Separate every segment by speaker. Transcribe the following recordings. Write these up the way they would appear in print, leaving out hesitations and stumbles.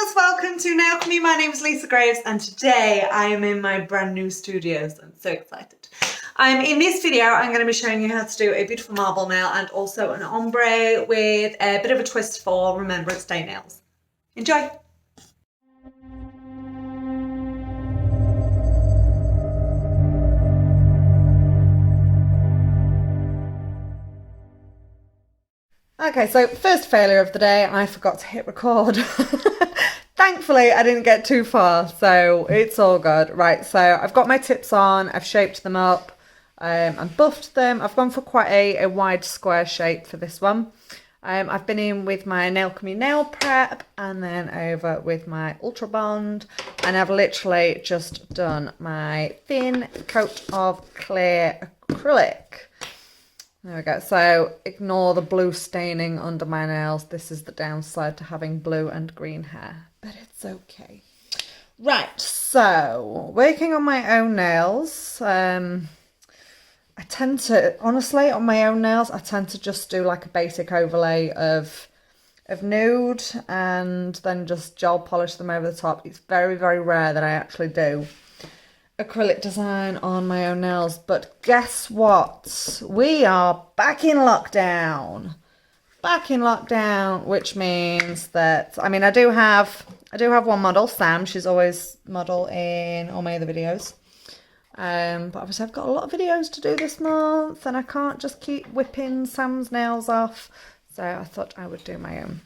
Speaker 1: loves, welcome to Nailchemy. My name is Lisa Graves and today I am in my brand new studios. I'm so excited. In this video I'm going to be showing you how to do a beautiful marble nail and also an ombre with a bit of a twist for Remembrance Day nails. Enjoy! Okay, so first failure of the day, I forgot to hit record. Thankfully, I didn't get too far, so it's all good. Right, so I've got my tips on, I've shaped them up, and buffed them. I've gone for quite a wide square shape for this one. I've been in with my Nailchemy nail prep and then over with my Ultra Bond, and I've literally just done my thin coat of clear acrylic. There we go. So ignore the blue staining under my nails. This is the downside to having blue and green hair, but it's okay. Right, so working on my own nails. I tend to, honestly, on my own nails, I tend to just do like a basic overlay of nude and then just gel polish them over the top. It's very, very rare that I actually do acrylic design on my own nails, but guess what? We are back in lockdown. Back in lockdown, which means that, I mean, I do have one model, Sam. She's always model in all my other videos. But obviously I've got a lot of videos to do this month and I can't just keep whipping Sam's nails off. So I thought I would do my own.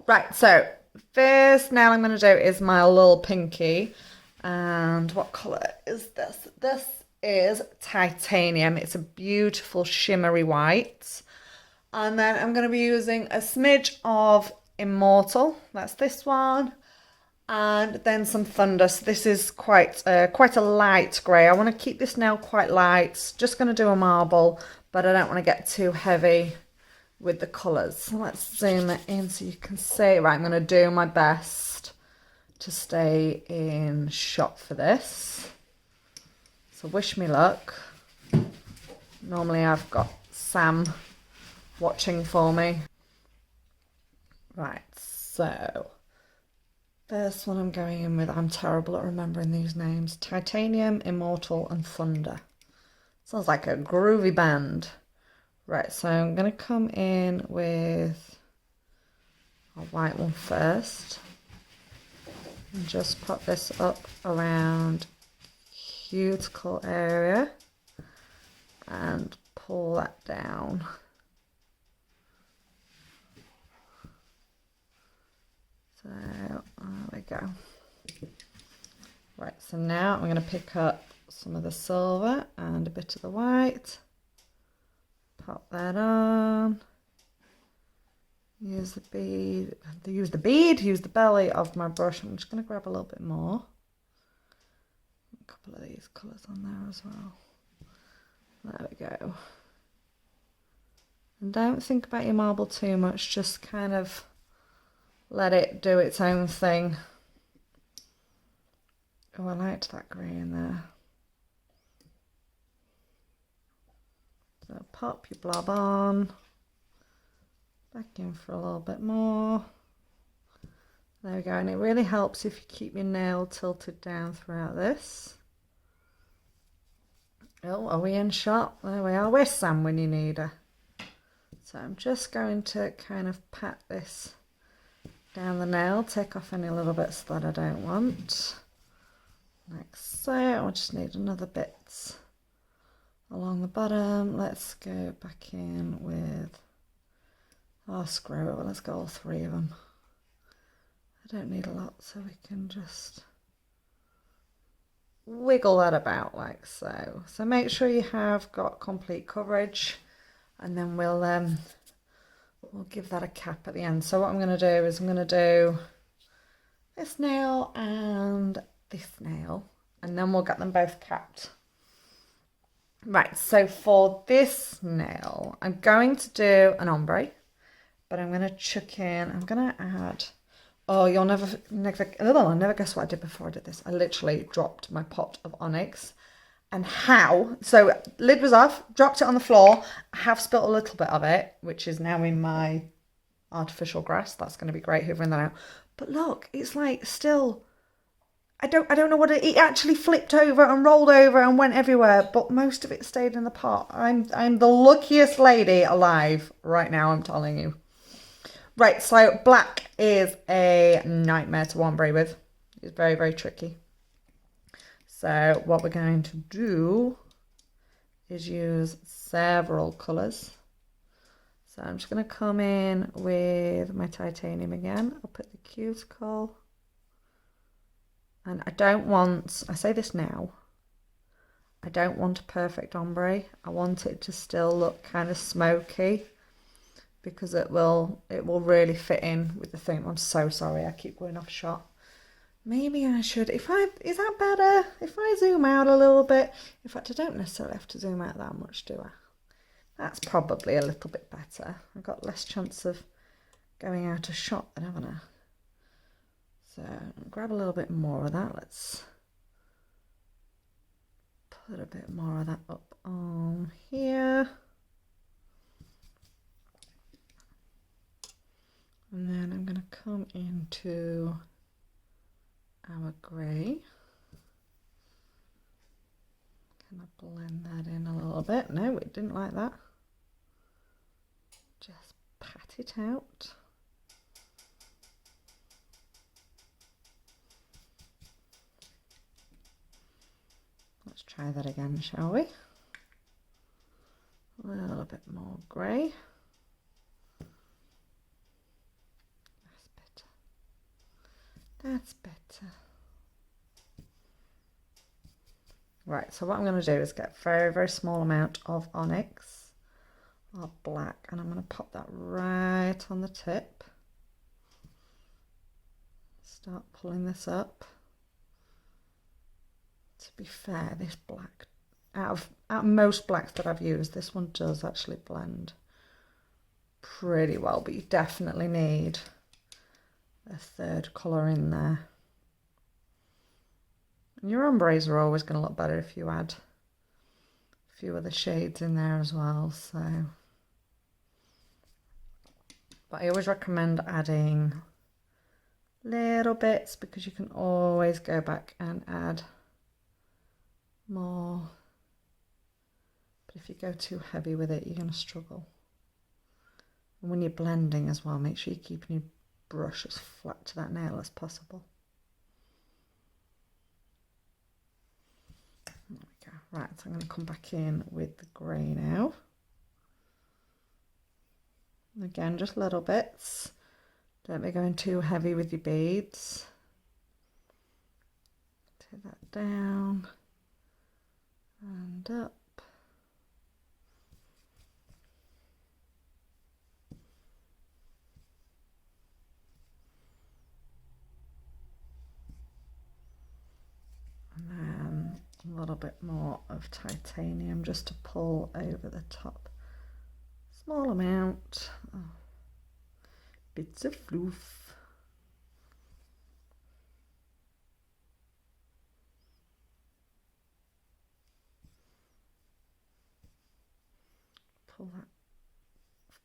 Speaker 1: Right, so first nail I'm going to do is my little pinky. And what colour is this? This is titanium. It's a beautiful shimmery white. And then I'm going to be using a smidge of Immortal. That's this one. And then some Thunder. So this is quite a light grey. I want to keep this nail quite light. Just going to do a marble, but I don't want to get too heavy with the colours. So let's zoom it in so you can see. Right, I'm going to do my best to stay in shot for this. So wish me luck. Normally I've got Sam watching for me. Right, so first one I'm going in with, I'm terrible at remembering these names. Titanium, Immortal and Thunder. Sounds like a groovy band. Right, so I'm going to come in with a white one first. And just pop this up around cuticle area and pull that down. So there we go. Right, so now I'm going to pick up some of the silver and a bit of the white, pop that on. Use the belly of my brush. I'm just going to grab a little bit more. A couple of these colours on there as well. There we go. And don't think about your marble too much, just kind of let it do its own thing. Oh, I liked that green there. So pop your blob on. Back in for a little bit more. There we go, and it really helps if you keep your nail tilted down throughout this. Oh, are we in shot? There we are. Where's Sam when you need her? So I'm just going to kind of pat this down the nail, take off any little bits that I don't want. Like so. I just need another bit along the bottom. Let's go back in with, oh, screw it, let's go all three of them. I don't need a lot, so we can just wiggle that about like so. So make sure you have got complete coverage, and then we'll give that a cap at the end. So what I'm going to do is I'm going to do this nail and this nail, and then we'll get them both capped. Right, so for this nail, I'm going to do an ombre. But I'm going to chuck in, I'm going to add, oh, you'll never guess what I did before I did this. I literally dropped my pot of onyx. And how? So lid was off, dropped it on the floor. I have spilt a little bit of it, which is now in my artificial grass. That's going to be great hoovering that out. But look, it's like still, I don't know what it actually flipped over and rolled over and went everywhere, but most of it stayed in the pot. I'm the luckiest lady alive right now, I'm telling you. Right, so black is a nightmare to ombre with. It's very, very tricky. So what we're going to do is use several colours. So I'm just going to come in with my titanium again. I'll put the cuticle. And I don't want, I say this now, I don't want a perfect ombre. I want it to still look kind of smoky because it will really fit in with the thing. I'm so sorry, I keep going off shot. Maybe I should, is that better? If I zoom out a little bit, in fact, I don't necessarily have to zoom out that much, do I? That's probably a little bit better. I've got less chance of going out of shot then, haven't I? So grab a little bit more of that. Let's put a bit more of that up on here. And then I'm going to come into our grey. Can I blend that in a little bit? No, it didn't like that. Just pat it out. Let's try that again, shall we? A little bit more grey. That's better. That's better. Right, so what I'm going to do is get a very, very small amount of onyx or black, and I'm going to pop that right on the tip. Start pulling this up. To be fair, this black, out of most blacks that I've used, this one does actually blend pretty well, but you definitely need a third colour in there. And your ombres are always going to look better if you add a few other shades in there as well. So, but I always recommend adding little bits because you can always go back and add more. But if you go too heavy with it, you're going to struggle. And when you're blending as well, make sure you're keeping your brush as flat to that nail as possible. There we go. Right, so I'm going to come back in with the grey now. And again, just little bits. Don't be going too heavy with your beads. Take that down and up. And then a little bit more of titanium just to pull over the top. Small amount. Oh, bits of fluff. Pull that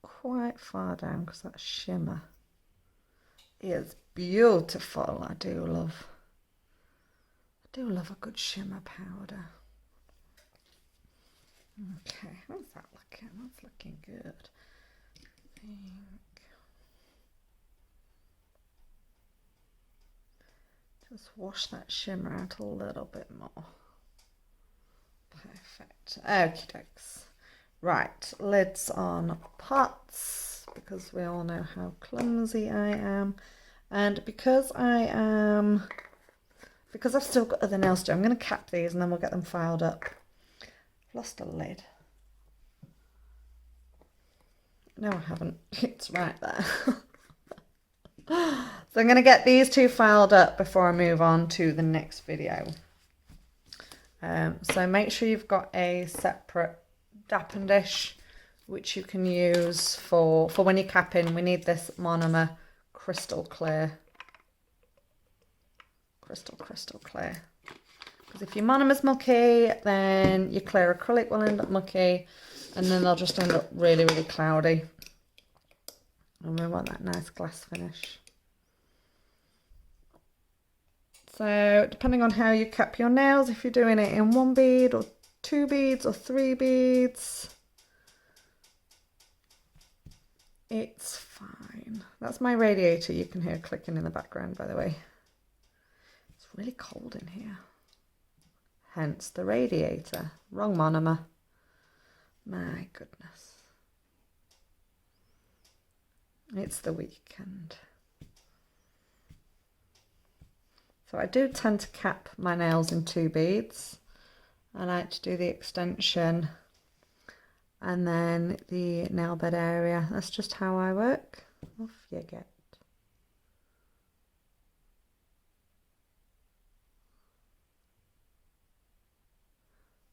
Speaker 1: quite far down because that shimmer is beautiful. I do love a good shimmer powder. Okay, how's that looking? That's looking good. Just wash that shimmer out a little bit more. Perfect. Okie dokes. Right, lids on pots because we all know how clumsy I am, and because I've still got other nails to do, I'm going to cap these and then we'll get them filed up. I've lost a lid. No, I haven't. It's right there. So I'm going to get these two filed up before I move on to the next video. So make sure you've got a separate dappen dish which you can use for when you're capping. We need this monomer crystal clear. Crystal clear. Because if your monomer's mucky, then your clear acrylic will end up mucky, and then they'll just end up really, really cloudy. And we want that nice glass finish. So depending on how you cap your nails, if you're doing it in 1 bead or 2 beads or 3 beads, it's fine. That's my radiator. You can hear clicking in the background, by the way. It's really cold in here. Hence the radiator. Wrong monomer. My goodness. It's the weekend. So I do tend to cap my nails in 2 beads. I like to do the extension and then the nail bed area. That's just how I work. Off you get.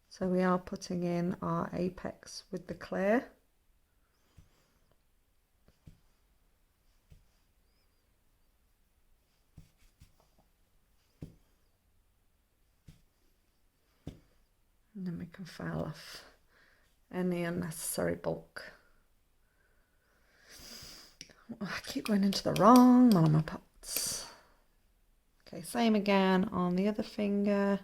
Speaker 1: So we are putting in our apex with the clear. And then we can file off any unnecessary bulk. Oh, I keep going into the wrong monomer pots. Okay, same again on the other finger.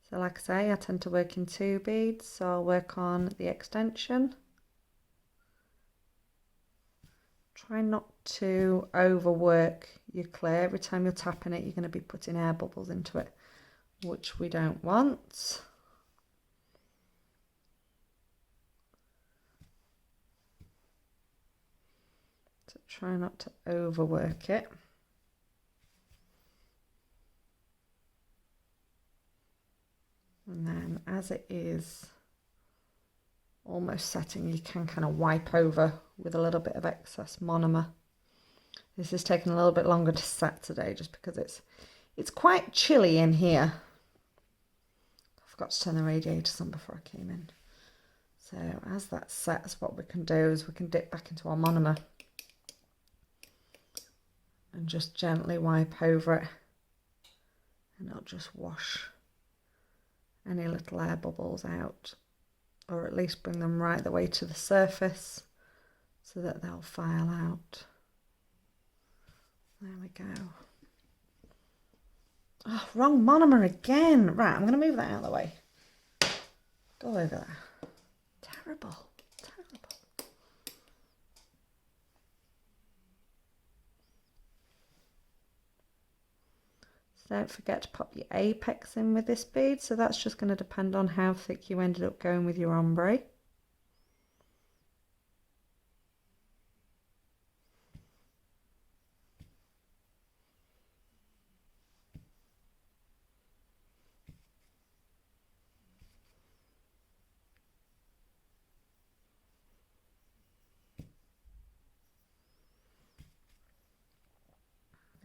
Speaker 1: So like I say, I tend to work in 2 beads, so I'll work on the extension. Try not to overwork your clear. Every time you're tapping it, you're going to be putting air bubbles into it, which we don't want. So try not to overwork it. And then as it is almost setting, you can kind of wipe over with a little bit of excess monomer. This is taking a little bit longer to set today just because it's quite chilly in here. I forgot to turn the radiators on before I came in. So as that sets, what we can do is we can dip back into our monomer and just gently wipe over it, and it'll just wash any little air bubbles out, or at least bring them right the way to the surface so that they'll file out. There we go. Oh, wrong monomer again. Right, I'm going to move that out of the way. Go over there. Terrible, terrible. So don't forget to pop your apex in with this bead. So that's just going to depend on how thick you ended up going with your ombre.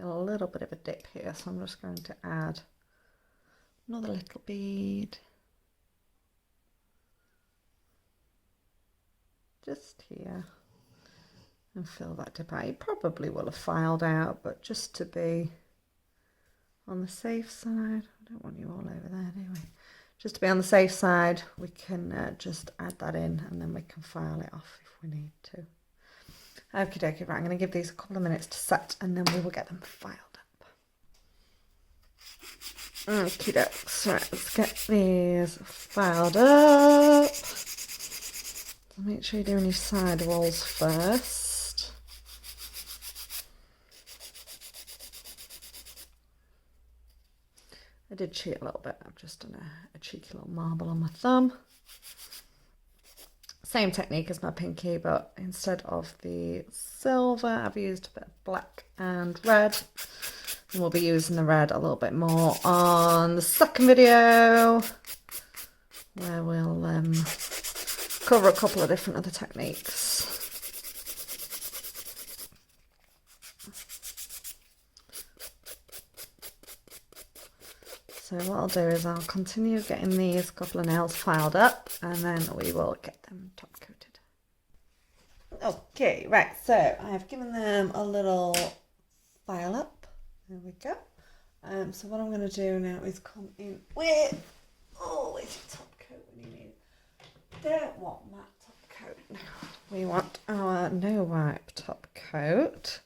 Speaker 1: A little bit of a dip here, so I'm just going to add another little bead just here and fill that dip out. You probably will have filed out, but just to be on the safe side, I don't want you all over there, do we? Just to be on the safe side, we can just add that in and then we can file it off if we need to. Okie dokie, right, I'm going to give these a couple of minutes to set and then we will get them filed up. Okie dokes, right, let's get these filed up. So make sure you're doing your side walls first. I did cheat a little bit, I've just done a cheeky little marble on my thumb. Same technique as my pinky, but instead of the silver, I've used a bit of black and red. And we'll be using the red a little bit more on the second video, where we'll cover a couple of different other techniques. So what I'll do is I'll continue getting these couple of nails filed up and then we will get them top coated. Okay, right, so I've given them a little file up. There we go. So what I'm going to do now is come in with, oh, where's your top coat when you need it? Don't want that top coat now. we want our no wipe top coat.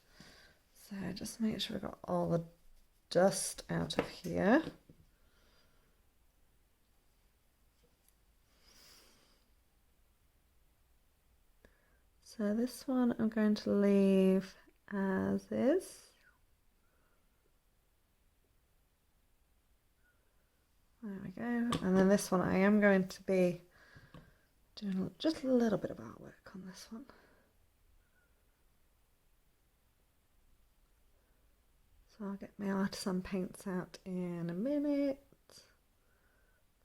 Speaker 1: So just make sure we've got all the dust out of here. So this one I'm going to leave as is. There we go. And then this one I am going to be doing just a little bit of artwork on this one. So I'll get my artisan paints out in a minute.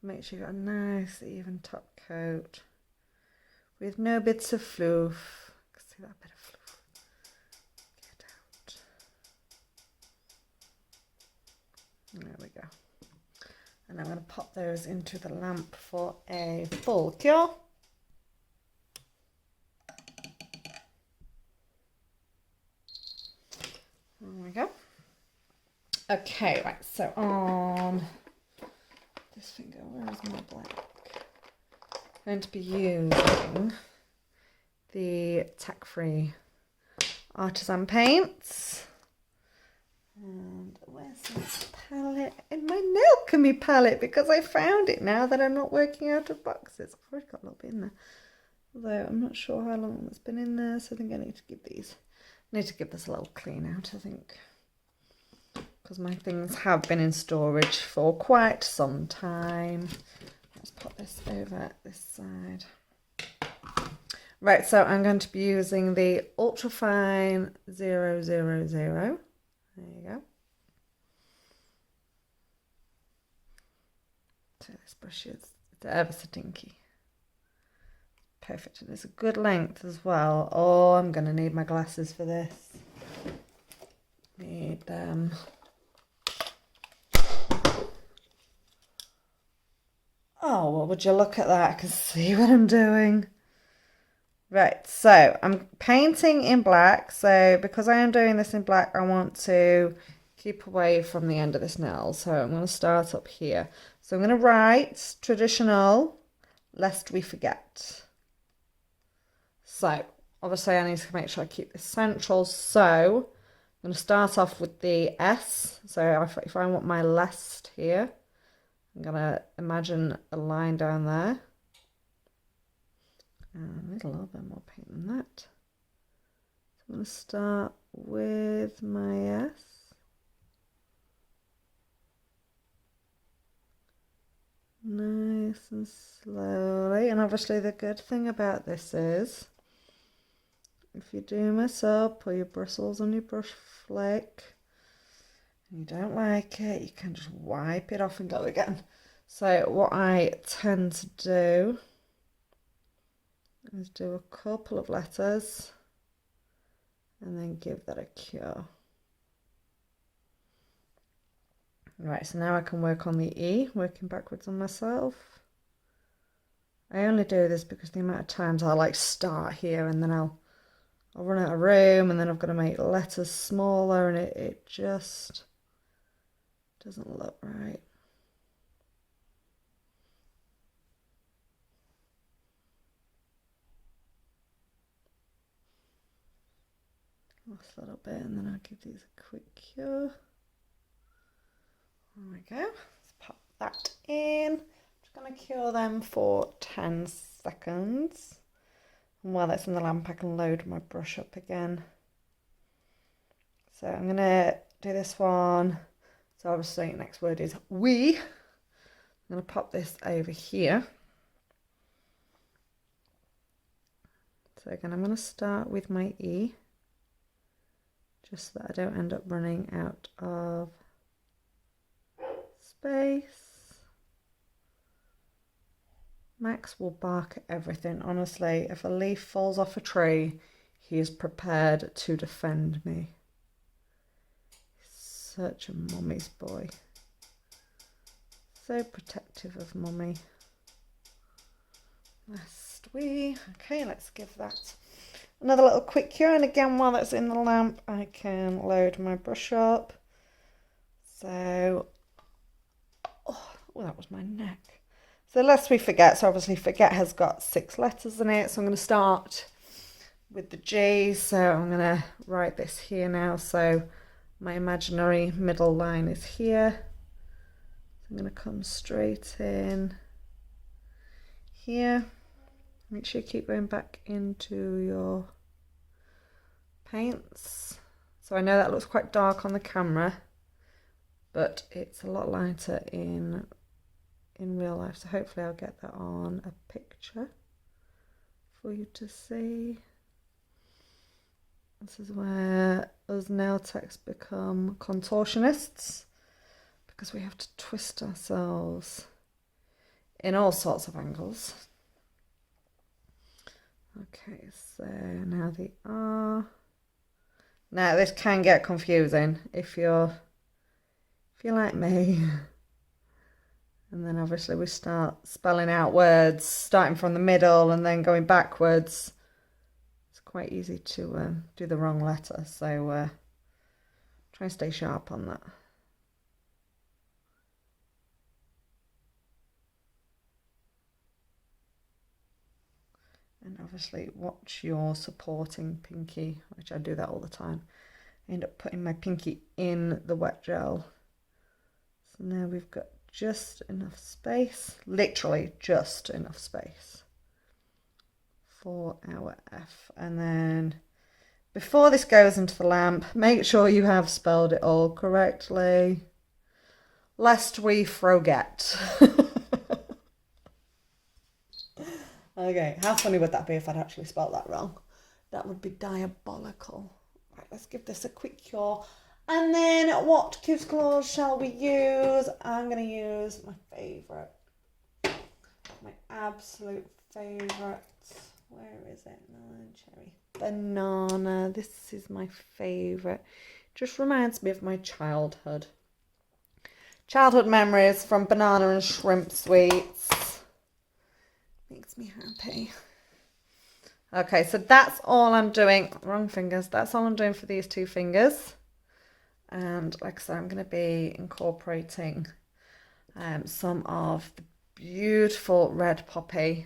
Speaker 1: Make sure you've got a nice even top coat with no bits of fluff. See that bit of fluff? Get out. There we go. And I'm going to pop those into the lamp for a full cure. There we go. Okay, right, so on this finger, where is my black? I'm going to be using the tack-free artisan paints. And where's this palette? In my Nailchemy palette, because I found it now that I'm not working out of boxes. I've already got a little bit in there. Although I'm not sure how long it's been in there, so I think I need to give these. I need to give this a little clean out, I think. Because my things have been in storage for quite some time. Let's pop this over this side. Right, so I'm going to be using the Ultrafine 000. There you go. So this brush is ever so dinky. Perfect, and it's a good length as well. Oh, I'm going to need my glasses for this. Need them. Oh, well, would you look at that? I can see what I'm doing. Right, so I'm painting in black. So because I am doing this in black, I want to keep away from the end of this nail. So I'm going to start up here. So I'm going to write traditional, lest we forget. So obviously I need to make sure I keep this central. So I'm going to start off with the S. So if I want my lest here, I'm going to imagine a line down there. And I need a little bit more paint than that. So I'm going to start with my S. Nice and slowly. And obviously the good thing about this is, if you do mess up or your bristles on your brush flake and you don't like it, you can just wipe it off and go again. So what I tend to do is do a couple of letters and then give that a cure. Right, so now I can work on the E, working backwards on myself. I only do this because the amount of times I like start here and then I'll run out of room and then I've got to make letters smaller and it just doesn't look right. Last little bit and then I'll give these a quick cure. There we go. Let's pop that in. I'm just going to cure them for 10 seconds. And while that's in the lamp, I can load my brush up again. So I'm going to do this one. So obviously the next word is we. I'm going to pop this over here. So again, I'm going to start with my E, just so that I don't end up running out of space. Max will bark at everything. Honestly, if a leaf falls off a tree, he is prepared to defend me. He's such a mummy's boy. So protective of mummy. Last wee. Okay, let's give that another little quick cure. And again, while that's in the lamp, I can load my brush up. So, oh, that was my neck. So lest we forget, so obviously forget has got 6 letters in it. So I'm going to start with the G, so I'm going to write this here now. So my imaginary middle line is here. I'm going to come straight in here. Make sure you keep going back into your paints. So I know that looks quite dark on the camera, but it's a lot lighter in real life. So hopefully I'll get that on a picture for you to see. This is where us nail techs become contortionists, because we have to twist ourselves in all sorts of angles. Okay, so now the R. Now this can get confusing if you're like me. And then obviously we start spelling out words, starting from the middle and then going backwards. It's quite easy to do the wrong letter, so try and stay sharp on that. And obviously watch your supporting pinky, which I do that all the time. I end up putting my pinky in the wet gel. So now we've got just enough space, literally just enough space for our F. And then before this goes into the lamp, make sure you have spelled it all correctly, lest we forget. Okay, how funny would that be if I'd actually spelled that wrong? That would be diabolical. Right, let's give this a quick cure. And then what Q's claws shall we use? I'm going to use my favourite. My absolute favourite. Where is it? Nailchemy. Banana. This is my favourite. Just reminds me of my childhood. Childhood memories from banana and shrimp sweets. Makes me happy. Okay, so that's all I'm doing. Wrong fingers. That's all I'm doing for these two fingers. And like I said, I'm going to be incorporating some of the beautiful red poppy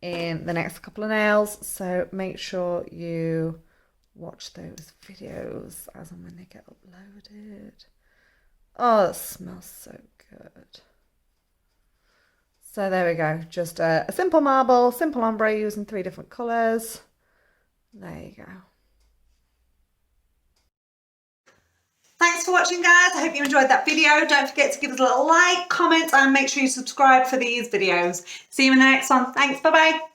Speaker 1: in the next couple of nails. So make sure you watch those videos as and when they get uploaded. Oh, it smells so good. So there we go, just a simple marble, simple ombre using 3 different colours. There you go. Thanks for watching, guys. I hope you enjoyed that video. Don't forget to give us a little like, comment, and make sure you subscribe for these videos. See you in the next one. Thanks, bye-bye.